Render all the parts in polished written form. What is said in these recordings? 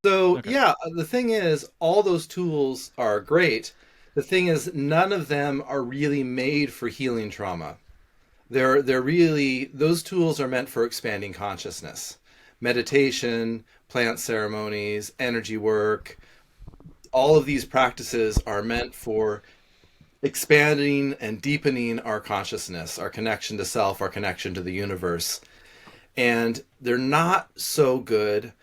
So Okay. yeah, the thing is, all those tools are great. The thing is, none of them are really made for healing trauma. They're really, those tools are meant for expanding consciousness. Meditation, plant ceremonies, energy work, all of these practices are meant for expanding and deepening our consciousness, our connection to self, our connection to the universe. And they're not so good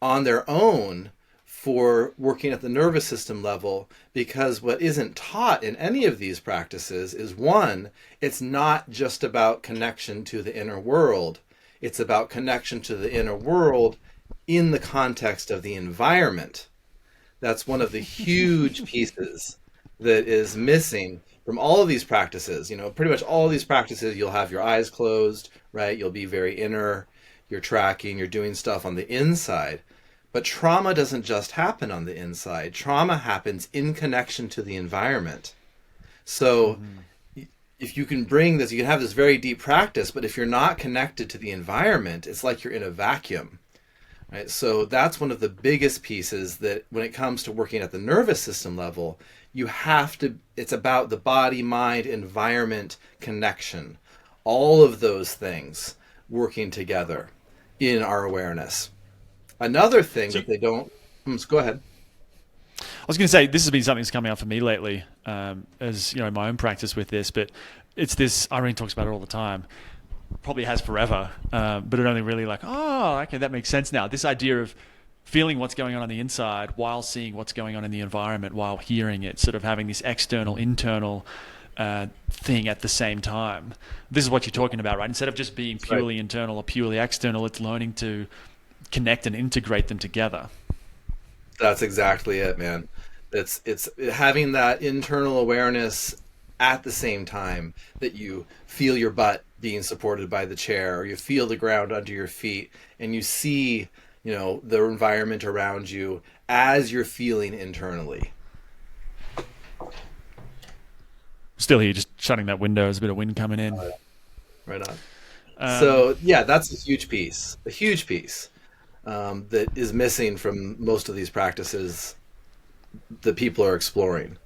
on their own for working at the nervous system level, because what isn't taught in any of these practices is, one, it's not just about connection to the inner world. It's about connection to the inner world in the context of the environment. That's one of the huge pieces that is missing from all of these practices. You know, pretty much all of these practices, you'll have your eyes closed, right? You'll be very inner, you're tracking, you're doing stuff on the inside. But trauma doesn't just happen on the inside. Trauma happens in connection to the environment. So Hmm. if you can bring this, you can have this very deep practice, but if you're not connected to the environment, it's like you're in a vacuum. Right? So that's one of the biggest pieces, that when it comes to working at the nervous system level, you have to, it's about the body, mind, environment connection. All of those things working together in our awareness. Another thing So that they don't, go ahead. I was going to say this has been something that's coming up for me lately, as you know, in my own practice with this. But it's this. Irene talks about it all the time. Probably has forever, but it only really like, oh, okay, that makes sense now. This idea of feeling what's going on the inside while seeing what's going on in the environment, while hearing it, sort of having this external, internal thing at the same time. This is what you're talking about, right? Instead of just being That's right. purely internal or purely external, it's learning to connect and integrate them together. That's exactly it, man. It's having that internal awareness at the same time that you feel your butt being supported by the chair, or you feel the ground under your feet, and you see, you know, the environment around you as you're feeling internally. Still here, just shutting that window. There's a bit of wind coming in. Right on. Um, So yeah, that's a huge piece that is missing from most of these practices that people are exploring.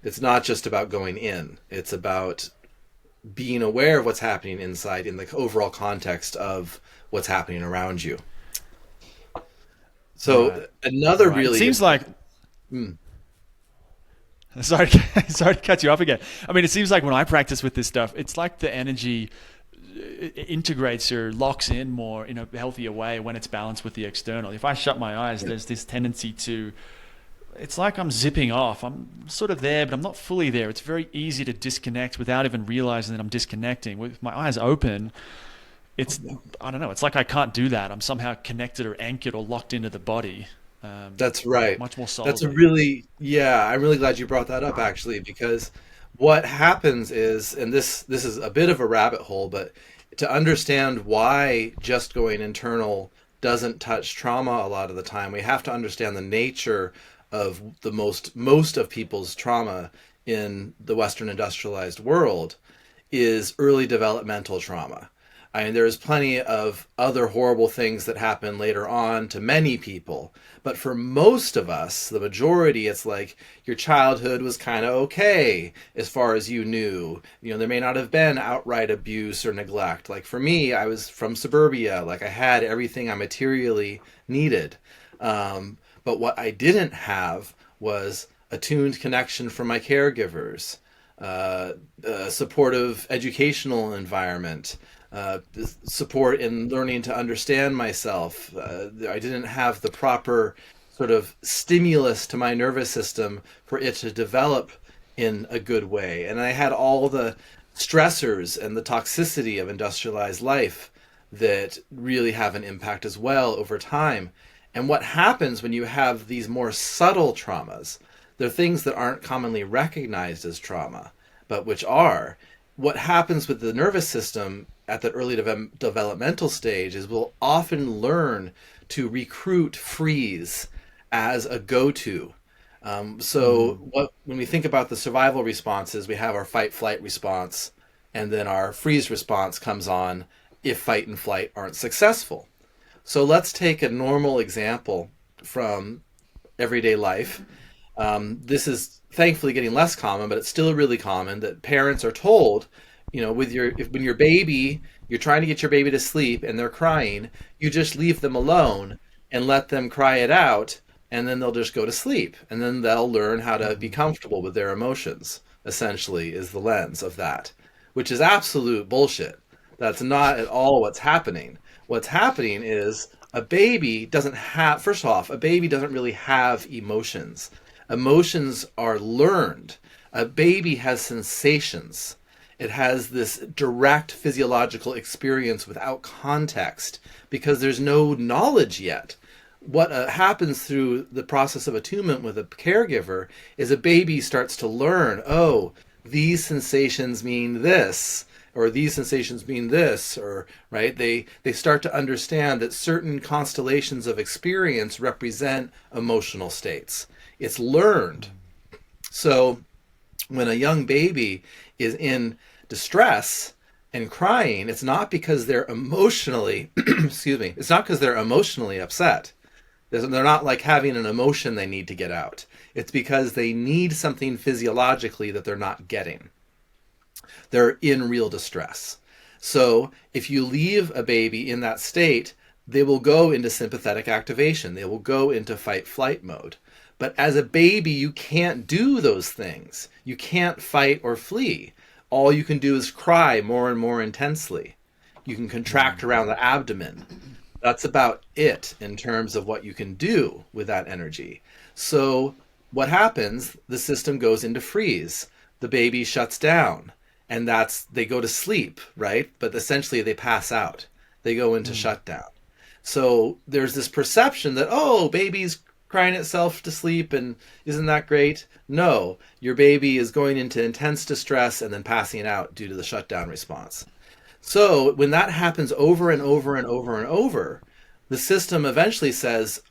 It's not just about going in; it's about being aware of what's happening inside in the overall context of what's happening around you. right, So another right. It really seems important. like Mm, sorry, sorry to cut you off again. I mean, it seems like when I practice with this stuff, it's like the energy integrates or locks in more in a healthier way when it's balanced with the external. If I shut my eyes, yeah, there's this tendency to. It's like I'm zipping off. I'm sort of there, but I'm not fully there. It's very easy to disconnect without even realizing that I'm disconnecting. With my eyes open, it's I don't know. It's like I can't do that. I'm somehow connected or anchored or locked into the body, that's right. much more That's a solidly. really, yeah, I'm really glad you brought that up actually, because what happens is, and this is a bit of a rabbit hole, but to understand why just going internal doesn't touch trauma a lot of the time, we have to understand the nature of the most of people's trauma in the Western industrialized world is early developmental trauma. I mean, there's plenty of other horrible things that happen later on to many people. But for most of us, the majority, it's like your childhood was kind of okay as far as you knew. You know, there may not have been outright abuse or neglect. Like for me, I was from suburbia. Like I had everything I materially needed. But what I didn't have was attuned connection from my caregivers, a supportive educational environment, support in learning to understand myself. I didn't have the proper sort of stimulus to my nervous system for it to develop in a good way. And I had all the stressors and the toxicity of industrialized life that really have an impact as well over time. And what happens when you have these more subtle traumas, they're things that aren't commonly recognized as trauma, but which are. What happens with the nervous system at the early developmental stage is we'll often learn to recruit freeze as a go-to. So Mm. when we think about the survival responses, we have our fight flight response, and then our freeze response comes on if fight and flight aren't successful. So let's take a normal example. from everyday life. This is thankfully getting less common, but it's still really common that parents are told, with when your baby, you're trying to get your baby to sleep and they're crying, you just leave them alone and let them cry it out, and then they'll just go to sleep, and then they'll learn how to be comfortable with their emotions. Essentially, is the lens of that, which is absolute bullshit. That's not at all what's happening. What's happening is a baby doesn't have, first off, a baby doesn't really have emotions. Emotions are learned. A baby has sensations. It has this direct physiological experience without context because there's no knowledge yet. What happens through the process of attunement with a caregiver is a baby starts to learn, oh, these sensations mean this, or these sensations mean this, or right, they start to understand that certain constellations of experience represent emotional states. It's learned. So when a young baby is in distress and crying, it's not because they're emotionally excuse me, it's not because they're emotionally upset. They're not like having an emotion they need to get out. It's because they need something physiologically that they're not getting. They're in real distress. So if you leave a baby in that state, they will go into sympathetic activation. They will go into fight flight mode. But as a baby, you can't do those things. You can't fight or flee. All you can do is cry more and more intensely. You can contract around the abdomen. That's about it in terms of what you can do with that energy. So what happens? The system goes into freeze. The baby shuts down, and they go to sleep, right? But essentially they pass out. They go into shutdown. So there's this perception that, oh, baby's crying itself to sleep and isn't that great? No, your baby is going into intense distress and then passing out due to the shutdown response. So when that happens over and over and over and over, the system eventually says,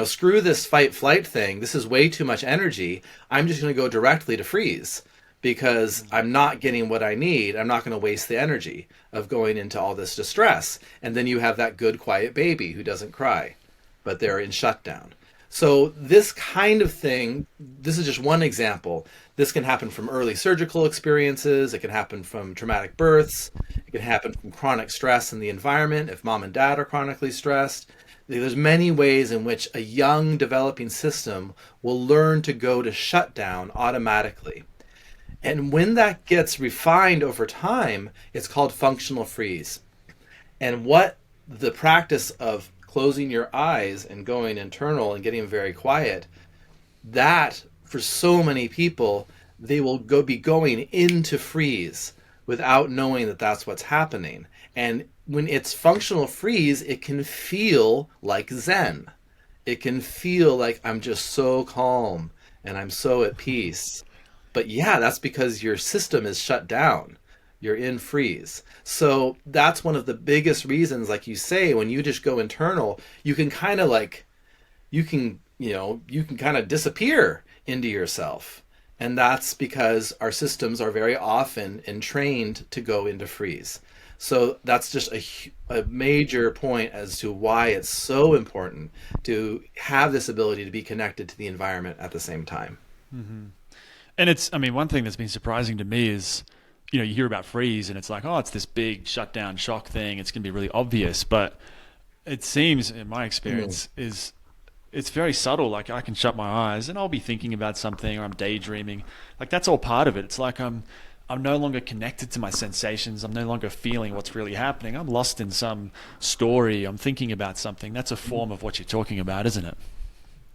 screw this fight flight thing. This is way too much energy. I'm just going to go directly to freeze because I'm not getting what I need. I'm not going to waste the energy of going into all this distress. And then you have that good, quiet baby who doesn't cry, but they're in shutdown. So this kind of thing, this is just one example. This can happen from early surgical experiences. It can happen from traumatic births. It can happen from chronic stress in the environment if mom and dad are chronically stressed. There's many ways in which a young developing system will learn to go to shutdown automatically. And when that gets refined over time, it's called functional freeze. And what the practice of closing your eyes and going internal and getting very quiet, that for so many people, they will be going into freeze without knowing that that's what's happening. And when it's functional freeze, it can feel like Zen. It can feel like I'm just so calm and I'm so at peace. But yeah, that's because your system is shut down. You're in freeze. So that's one of the biggest reasons, like you say, when you just go internal, you can kind of kind of disappear into yourself. And that's because our systems are very often entrained to go into freeze. So that's just a major point as to why it's so important to have this ability to be connected to the environment at the same time. And one thing that's been surprising to me is, you hear about freeze and it's like, oh, it's this big shutdown shock thing. It's going to be really obvious. But it seems, in my experience, is it's very subtle. Like I can shut my eyes and I'll be thinking about something or I'm daydreaming. Like that's all part of it. It's like I'm no longer connected to my sensations. I'm no longer feeling what's really happening. I'm lost in some story. I'm thinking about something. That's a form of what you're talking about, isn't it?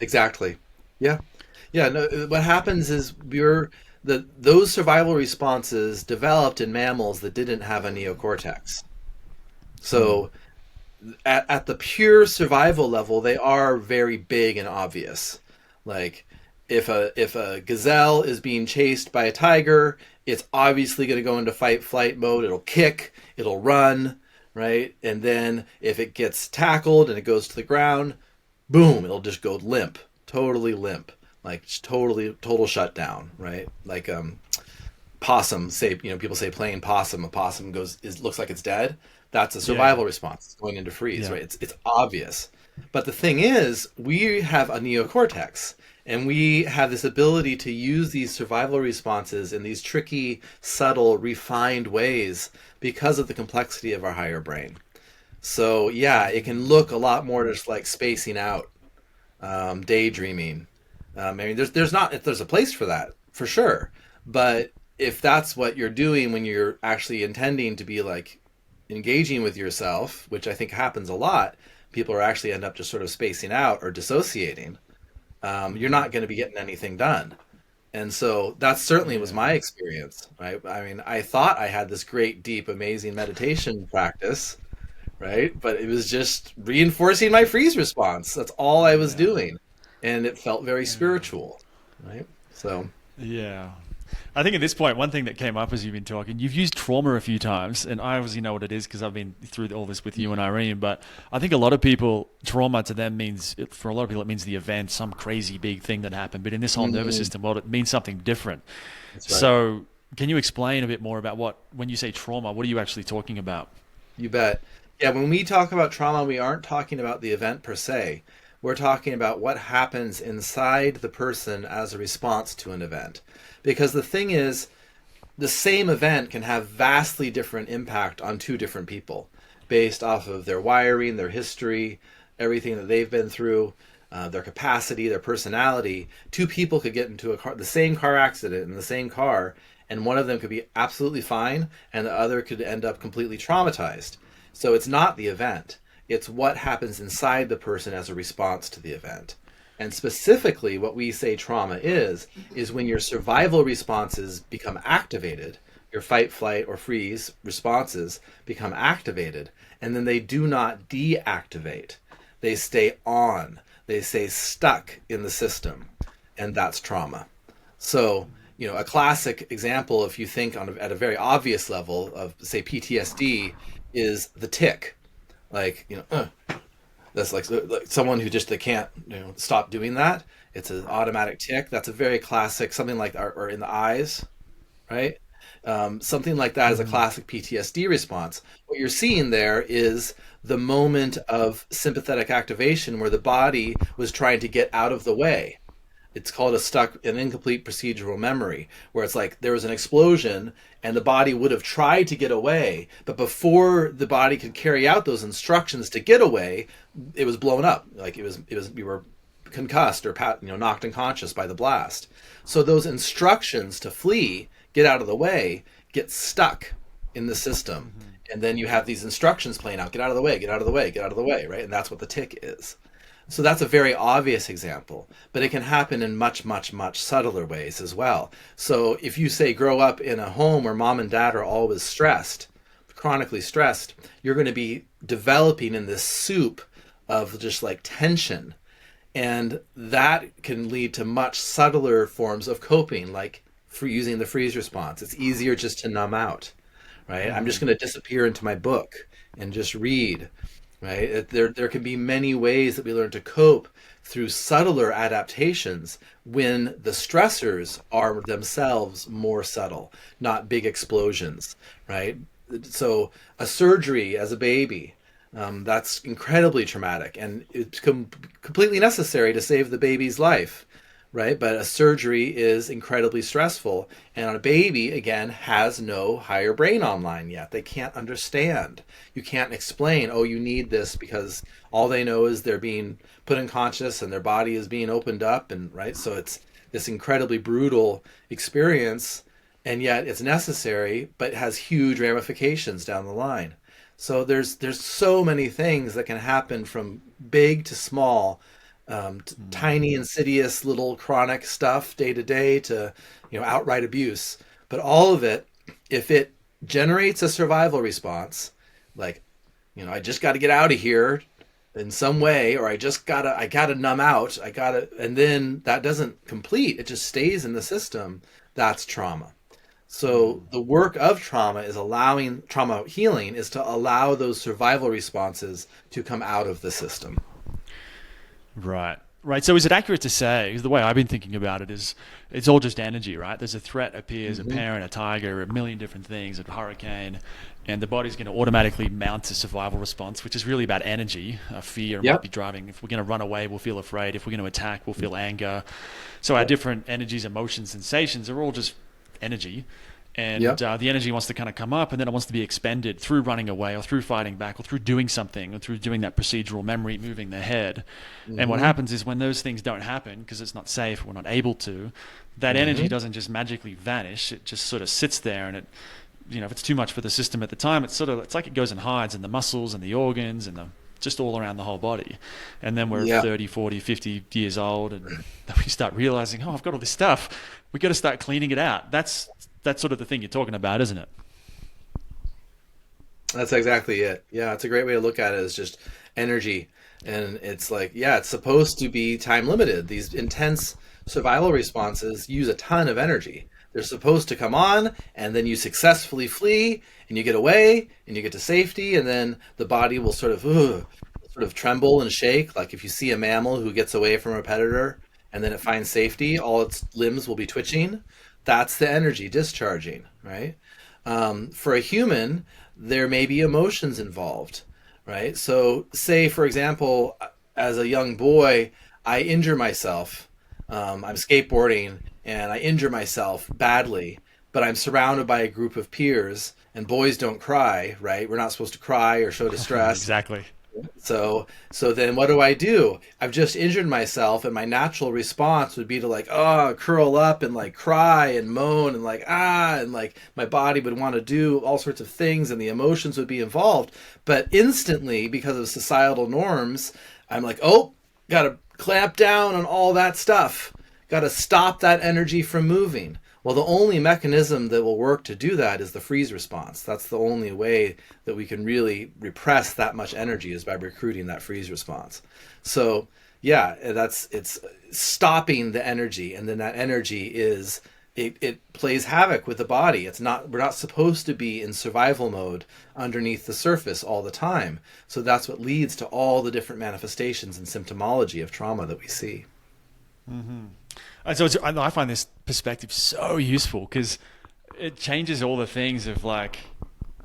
Exactly. Yeah. Yeah. No, what happens is those survival responses developed in mammals that didn't have a neocortex. So at the pure survival level, they are very big and obvious. Like if a gazelle is being chased by a tiger, it's obviously going to go into fight flight mode. It'll kick, it'll run, right? And then if it gets tackled and it goes to the ground, boom, it'll just go limp, totally limp. Like total shutdown, right? Like possum, say, people say playing possum, a possum looks like it's dead. That's a survival response. It's going into freeze, Yeah. right? It's obvious. But the thing is, we have a neocortex, and we have this ability to use these survival responses in these tricky, subtle, refined ways because of the complexity of our higher brain. So yeah, it can look a lot more just like spacing out, daydreaming. I mean, there's a place for that for sure, but if that's what you're doing when you're actually intending to be like engaging with yourself, which I think happens a lot, people are actually end up just sort of spacing out or dissociating. You're not going to be getting anything done. And so that certainly was Yeah. my experience, right? I mean, I thought I had this great, deep, amazing meditation practice, right? But it was just reinforcing my freeze response. That's all I was Yeah. doing. And it felt very spiritual, right? So, Yeah. I think at this point, one thing that came up as you've been talking, you've used trauma a few times, and I obviously know what it is because I've been through all this with you and Irene. But I think a lot of people, trauma to them means, for a lot of people, it means the event, some crazy big thing that happened. But in this whole nervous mhm, system world, it means something different. that's right. So, can you explain a bit more about when you say trauma, what are you actually talking about? You bet. Yeah, when we talk about trauma, we aren't talking about the event per se. We're talking about what happens inside the person as a response to an event. Because the thing is, the same event can have vastly different impact on two different people based off of their wiring, their history, everything that they've been through, their capacity, their personality. Two people could get into the same car accident in the same car, and one of them could be absolutely fine, and the other could end up completely traumatized. So it's not the event, it's what happens inside the person as a response to the event. And specifically, what we say trauma is when your survival responses become activated, your fight, flight, or freeze responses become activated, and then they do not deactivate. They stay on, they stay stuck in the system, and that's trauma. So, a classic example, if you think at a very obvious level of, say, PTSD, is the tick. Like, that's like someone who just they can't stop doing that. It's an automatic tick. That's a very classic something like or in the eyes, right? Something like that is a Mm. classic PTSD response. What you're seeing there is the moment of sympathetic activation where the body was trying to get out of the way. It's called an incomplete procedural memory, where it's like there was an explosion and the body would have tried to get away, but before the body could carry out those instructions to get away, it was blown up. Like we were concussed or knocked unconscious by the blast. So those instructions to flee, get out of the way, get stuck in the system. And then you have these instructions playing out, get out of the way, get out of the way, get out of the way, right? And that's what the tick is. So that's a very obvious example, but it can happen in much, much, much subtler ways as well. So if you say grow up in a home where mom and dad are always stressed, chronically stressed, you're going to be developing in this soup of just like tension. And that can lead to much subtler forms of coping, like for using the freeze response. It's easier just to numb out, right? I'm just Mm. going to disappear into my book and just read, right? There can be many ways that we learn to cope through subtler adaptations when the stressors are themselves more subtle, not big explosions, right? So a surgery as a baby, that's incredibly traumatic, and it's completely necessary to save the baby's life, right? But a surgery is incredibly stressful, and a baby, again, has no higher brain online yet. They can't understand. You can't explain, oh, you need this because all they know is they're being put unconscious and their body is being opened up, and right? So it's this incredibly brutal experience, and yet it's necessary, but has huge ramifications down the line. So there's so many things that can happen from big to small, tiny, insidious, little chronic stuff day to day to outright abuse. But all of it, if it generates a survival response, like I just got to get out of here in some way, or I gotta numb out, and then that doesn't complete. It just stays in the system. That's trauma. So the work of trauma healing is to allow those survival responses to come out of the system. Right. Right. So is it accurate to say, 'cause the way I've been thinking about it is it's all just energy, right? There's a threat appears, a Hmm. parent, a tiger, a million different things, a hurricane, and the body's going to automatically mount a survival response, which is really about energy. Fear might Yep. be driving. If we're going to run away, we'll feel afraid. If we're going to attack, we'll feel anger. So our different energies, emotions, sensations are all just energy. And Yep. the energy wants to kind of come up and then it wants to be expended through running away or through fighting back or through doing something or through doing that procedural memory, moving the head. And what Hmm. happens is when those things don't happen because it's not safe, we're not able to, that energy Hmm. doesn't just magically vanish. It just sort of sits there and it, if it's too much for the system at the time, it's like it goes and hides in the muscles and the organs and the just all around the whole body. And then we're Yeah. 30, 40, 50 years old and then we start realizing, oh, I've got all this stuff. We got to start cleaning it out. That's sort of the thing you're talking about, isn't it? That's exactly it. Yeah, it's a great way to look at it as just energy. And it's like, yeah, it's supposed to be time limited. These intense survival responses use a ton of energy. They're supposed to come on, and then you successfully flee, and you get away, and you get to safety, and then the body will sort of tremble and shake. Like if you see a mammal who gets away from a predator, and then it finds safety, all its limbs will be twitching. That's the energy discharging, right? For a human, there may be emotions involved, right? So, say, for example, as a young boy, I injure myself. I'm skateboarding and I injure myself badly, but I'm surrounded by a group of peers, and boys don't cry, right? We're not supposed to cry or show distress. Exactly. So then what do I do? I've just injured myself and my natural response would be to like, oh, curl up and like cry and moan and like and like my body would want to do all sorts of things and the emotions would be involved. But instantly, because of societal norms, I'm like, oh, gotta clamp down on all that stuff. Gotta stop that energy from moving. Well, the only mechanism that will work to do that is the freeze response. That's the only way that we can really repress that much energy is by recruiting that freeze response. So, yeah, it's stopping the energy, and then that energy is it plays havoc with the body. We're not supposed to be in survival mode underneath the surface all the time. So that's what leads to all the different manifestations and symptomology of trauma that we see. And so I find this perspective so useful because it changes all the things of like,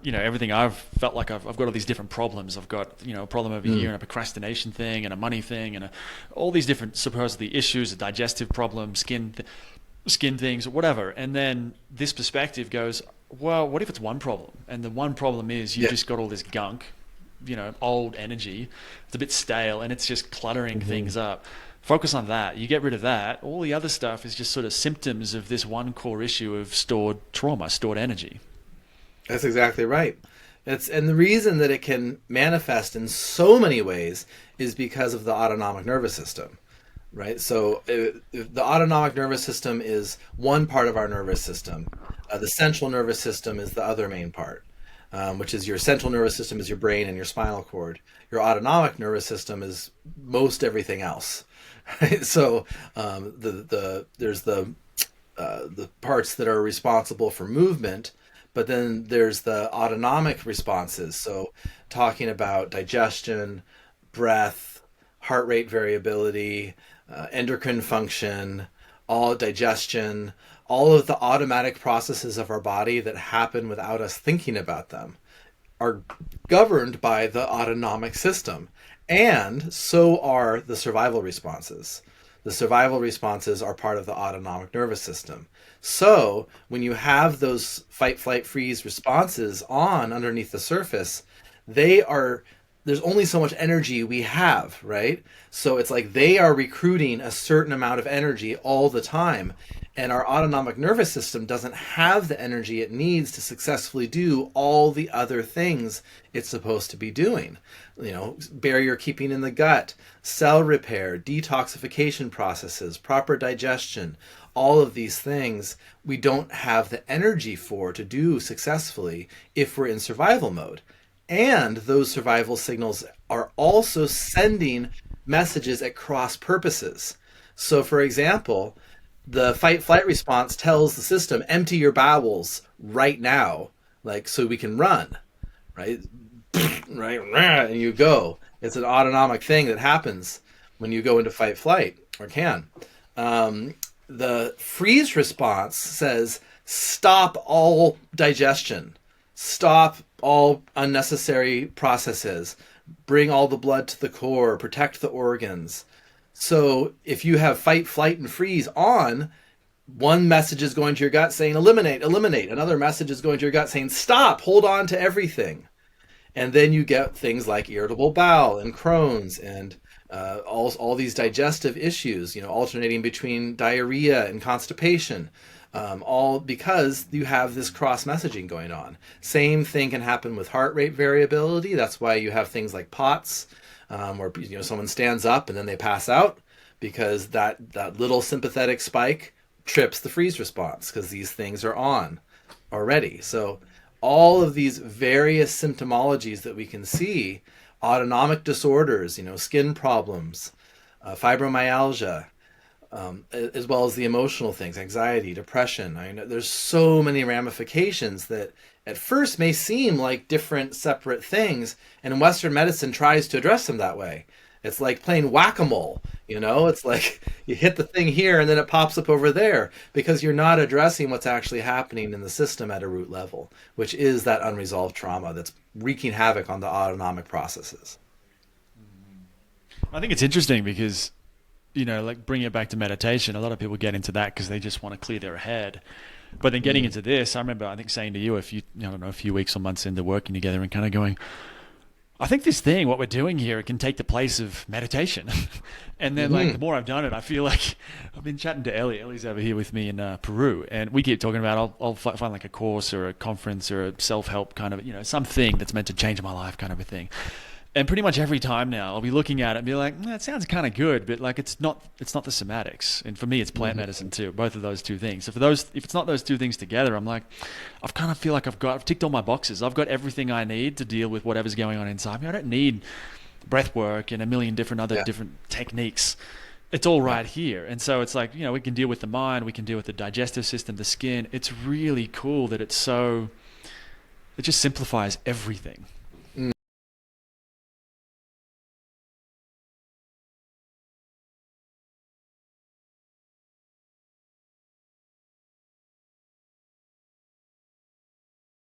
everything I've felt like I've got all these different problems. I've got, a problem over here and a procrastination thing and a money thing and all these different supposedly issues, a digestive problem, skin things, whatever. And then this perspective goes, well, what if it's one problem? And the one problem is you Yeah. just got all this gunk, old energy. It's a bit stale and it's just cluttering things up. Focus on that. You get rid of that. All the other stuff is just sort of symptoms of this one core issue of stored trauma, stored energy. That's exactly right. And the reason that it can manifest in so many ways is because of the autonomic nervous system, right? So the autonomic nervous system is one part of our nervous system. The central nervous system is the other main part, which is your central nervous system is your brain and your spinal cord. Your autonomic nervous system is most everything else. Right? So there's the parts that are responsible for movement, but then there's the autonomic responses. So talking about digestion, breath, heart rate variability, endocrine function, all digestion, all of the automatic processes of our body that happen without us thinking about them are governed by the autonomic system. And so are the survival responses. The survival responses are part of the autonomic nervous system. So when you have those fight, flight, freeze responses on underneath the surface, they are there's only so much energy we have, right? So it's like they are recruiting a certain amount of energy all the time. And our autonomic nervous system doesn't have the energy it needs to successfully do all the other things it's supposed to be doing. Barrier keeping in the gut, cell repair, detoxification processes, proper digestion, all of these things we don't have the energy for to do successfully if we're in survival mode. And those survival signals are also sending messages at cross purposes. So, for example, the fight flight response tells the system, empty your bowels right now, like so we can run, right? Right, and you go. It's an autonomic thing that happens when you go into fight flight, or can. Um, the freeze response says stop all digestion, stop all unnecessary processes, bring all the blood to the core, protect the organs. So if you have fight, flight, and freeze on, one message is going to your gut saying eliminate, eliminate. Another message is going to your gut saying stop, hold on to everything. And then you get things like irritable bowel and Crohn's and all these digestive issues, alternating between diarrhea and constipation, all because you have this cross messaging going on. Same thing can happen with heart rate variability. That's why you have things like POTS, where someone stands up and then they pass out because that little sympathetic spike trips the freeze response because these things are on already. So all of these various symptomologies that we can see, autonomic disorders, skin problems, fibromyalgia, as well as the emotional things, anxiety, depression. I mean, there's so many ramifications that at first may seem like different separate things, and Western medicine tries to address them that way. It's like playing whack-a-mole, It's like you hit the thing here and then it pops up over there because you're not addressing what's actually happening in the system at a root level, which is that unresolved trauma that's wreaking havoc on the autonomic processes. I think it's interesting because, like bringing it back to meditation, a lot of people get into that because they just want to clear their head. But then getting into this, I remember, I think saying to you a few weeks or months into working together and kind of going, I think this thing, what we're doing here, it can take the place of meditation. And then, the more I've done it, I feel like I've been chatting to Ellie. Ellie's over here with me in Peru, and we keep talking about I'll find like a course or a conference or a self-help kind of, something that's meant to change my life kind of a thing. And pretty much every time now, I'll be looking at it and be like, that sounds kind of good, but like it's not the somatics. And for me, it's plant medicine too. Both of those two things. So if it's not those two things together, I'm like, I've kind of feel like I've ticked all my boxes. I've got everything I need to deal with whatever's going on inside me. I don't need breath work and a million different different techniques. It's all right here. And so it's like, we can deal with the mind, we can deal with the digestive system, the skin. It's really cool that it just simplifies everything.